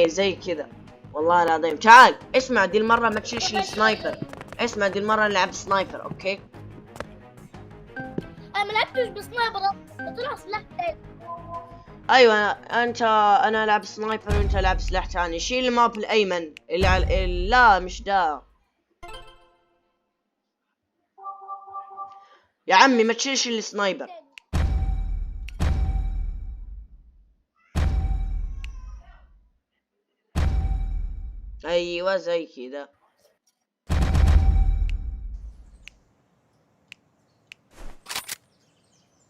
زي كذا والله العظيم. تعال اسمع، دي المرة ما تشيلش السنايبر. اسمع، دي المرة نلعب سنايبر، اوكي؟ انا ما لعبتش بسنايبر، طلع سلاح تاني. ايوه انا العب سنايبر وانت العب سلاح ثاني. شيل الماب الايمن اللي على لا مش ده يا عمي، ما تشيلش السنايبر. ايوه زي كذا.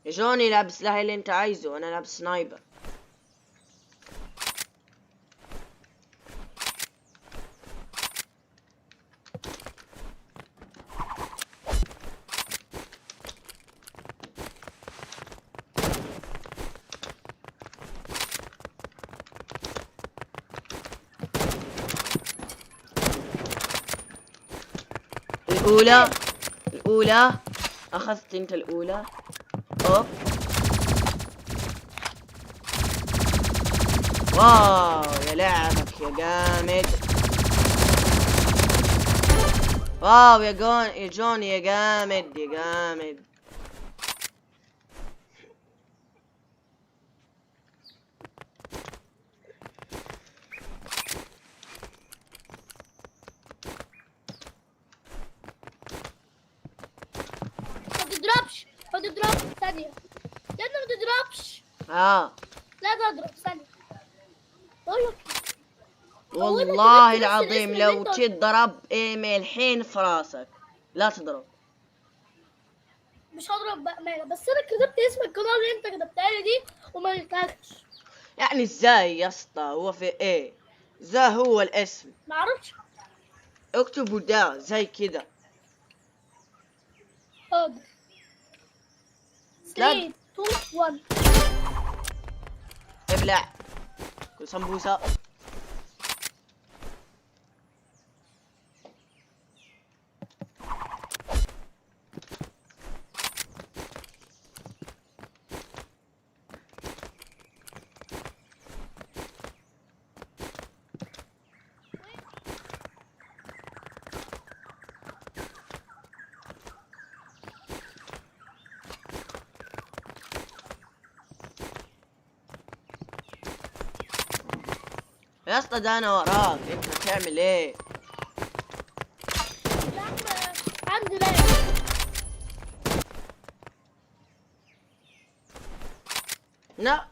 يا جوني لعب السلاح اللي انت عايزه، انا لعب سنايبر. الأولى أخذت أنت الأولى. أوب واو يا لعبك يا جامد. واو يا جوني يا جامد يا جامد. ما تضربش ثانية، لأنه ما تضربش. لا تضرب ثانية. والله العظيم لو تضرب ايميل الحين في راسك. لا تضرب. مش هضرب بأمانة، بس أنا كتبت اسم القناة اللي أنت كتبتها لي دي وما قلتهاش. يعني ازاي يا اسطى؟ هو في ايه؟ ذا هو الاسم. معرفش. اكتبوا ده زي كذا. حاضر. 3 2 1. ابلع كل سمبوسة. يا اسطى ده انا وراك، انت بتعمل ايه؟ يا عم عندي لا.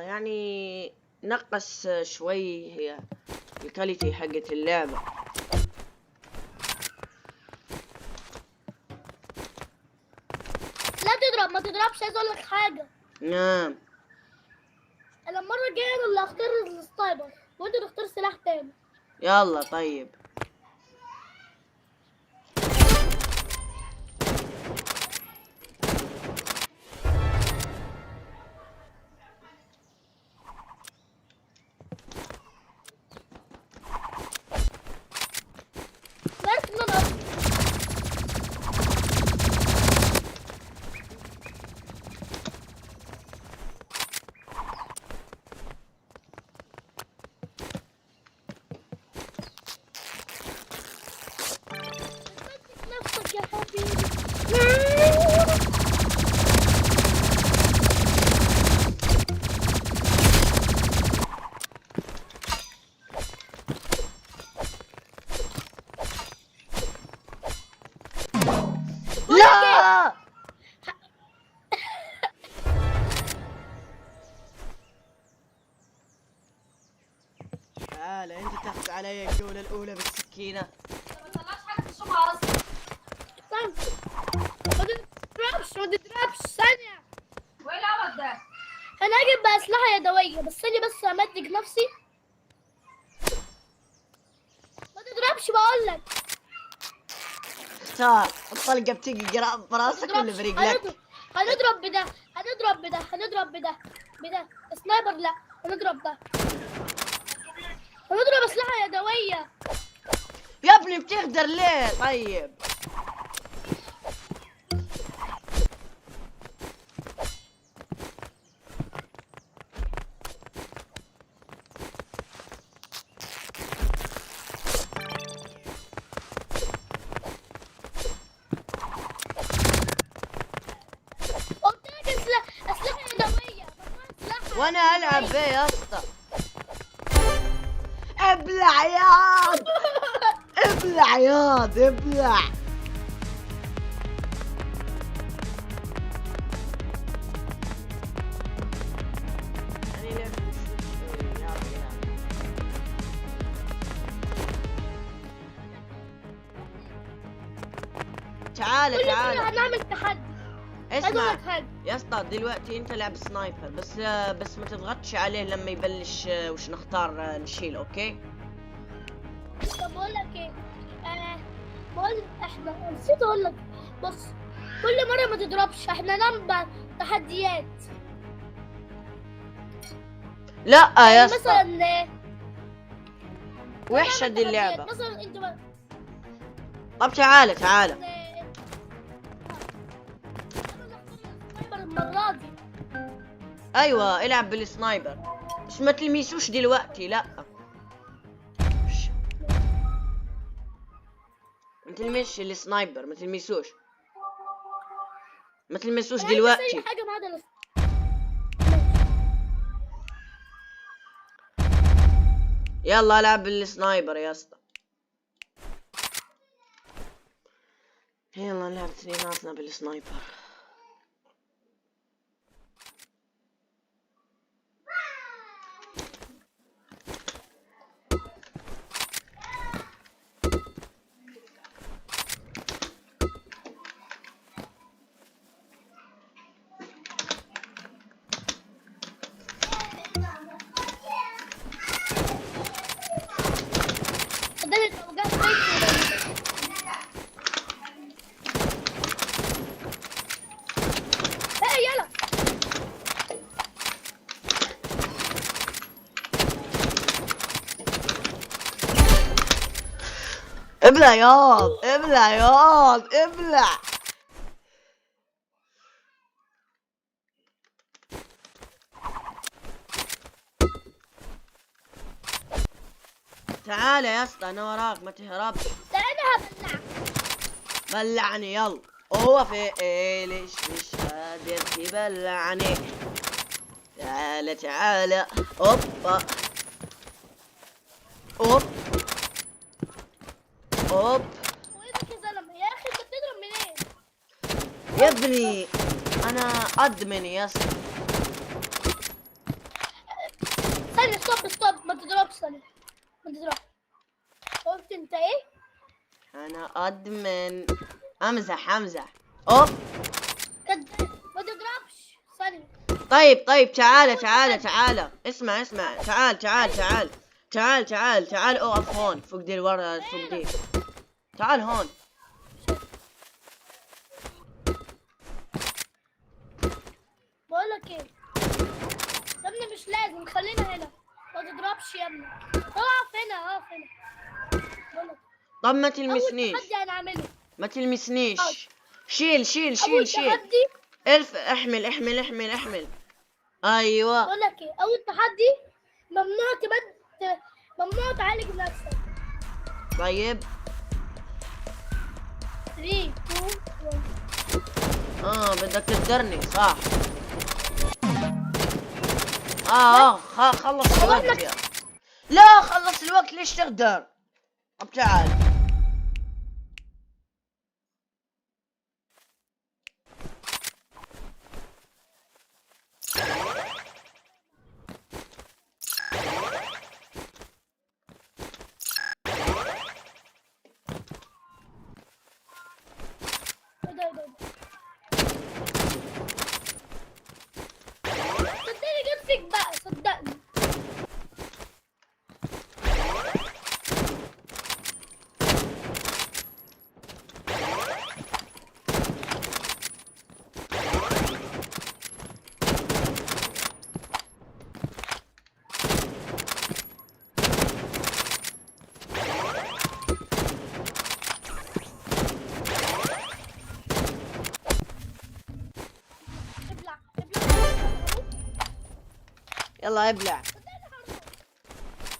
يعني نقص شوي هي الكاليتي حقت اللعبة. لا تضرب، ما تضربش، عايز اقول لك حاجة. نعم. انا المرة الجاية انا اللي هختار السنايبر وانت تختار سلاح تاني. يلا طيب. عرفت ان انا نفسك يا حبيبي. لا تعال انت تاخذ علي الجولة الاولى بالسكينة. ما طلعش حاجة في الشمعة اصلا. ما تضربش ثانية. وايه العبط ده؟ انا هجيب بأسلحة يدوية، بس ثانية بس امدج نفسي. ما تضربش بقول لك. اختار الطلقة بتجي قراب براسك ولا برجلك؟ هنضرب بده، بده سنايبر. لا هنضرب ده، هنضرب أسلحة يدوية. يا ابني بتقدر ليه طيب؟ انا العب بيه يا اسطى. ابلع ياض، ابلع ياض، ابلع. تعال كل تعال مرة هنعمل تحدي. اسمع لك حاجة. يا اسطى، دلوقتي انت لعب سنايبر، بس ما تضغطش عليه لما يبلش وش نختار نشيل. اوكي؟ طب بقول لك ايه، بقول احنا نسيت اقول لك، بص كل مرة ما تضربش، احنا نعمل تحديات. لا يا يعني اسطى، مثلا وحشة نعمل دي تحديات. اللعبة. مثلا انت طب تعال تعال. المرة دي ايوه العب بالسنايبر، بس ما تلمسوش دلوقتي. لا ما تلمسش السنايبر، ما تلمسوش، ما تلمسوش انا عايز اي دلوقتي. حاجة ما عدا يلا العب بالسنايبر يا اسطى. يلا نلعب اثنيناتنا بالسنايبر. ابلع ياض، ابلع ياض، ابلع. تعال يا اسطى، انا وراك، ما تهربش. انا هبلعك. بلعني يلا. هو في ايه ليش مش قادر تبلعني؟ تعال تعال. اوبا اوب اوب. وينك يا زلمه يا اخي، انت بتضرب منين؟ يا ابني انا ادمن يا اسطى. ثانية، ستوب ما تضربش، ثانية ما تضربش. قلت انت ايه؟ انا ادمن. امزح امزح. اوب. كداب، ما تضربش، ثانية. طيب تعال تعال تعال. اسمع تعال تعال تعال تعال تعال تعال. اقف هون فوق دي الورقة، فوق دي. تعال هون. بقول لك ايه يا ابني، مش لازم، خلينا هنا، ما تضربش يا ابني. اقف هنا. بقول لك طب ما اول تلمسنيش، تحدي هنعمله. ما تلمسنيش. شيل شيل اول شيل شيل. تحدي. احمل. ايوه. بقول لك ايه، اول تحدي ممنوع تعالج نفسك. طيب 3 2 1. بدك تقدرني صح. خلص الوقت يا. لا خلص الوقت، ليش تقدر؟ طب تعال. صدقني جت فيك بقى، صدقني. يلا ابلع.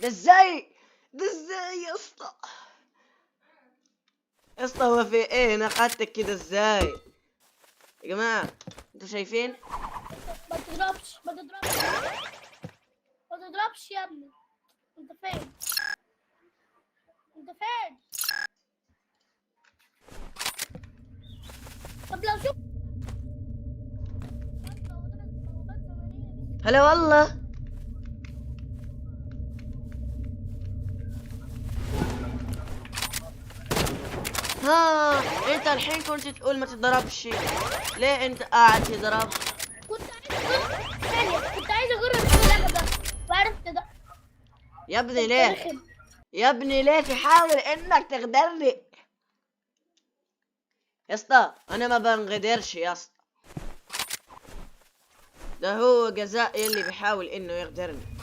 ده ازاي يا اسطى؟ يا اسطى هو في ايه؟ انا اخدتك كده ازاي يا جماعه؟ انتوا شايفين؟ ما تضربش ما تضربش ما تضربش يا ابني. انت فين؟ انت فين؟ طب لو شوف هلا والله. ها انت الحين كنت تقول ما تضربش، ليه انت قاعد تضرب؟ كنت عايز اجرب اللعبة ده وعرفت ده. يا ابني ليه؟ يا ابني ليه تحاول انك تغدرني؟ يا اسطى انا ما بنغدرش يا اسطى، ده هو جزاء اللي بيحاول انه يغدرني.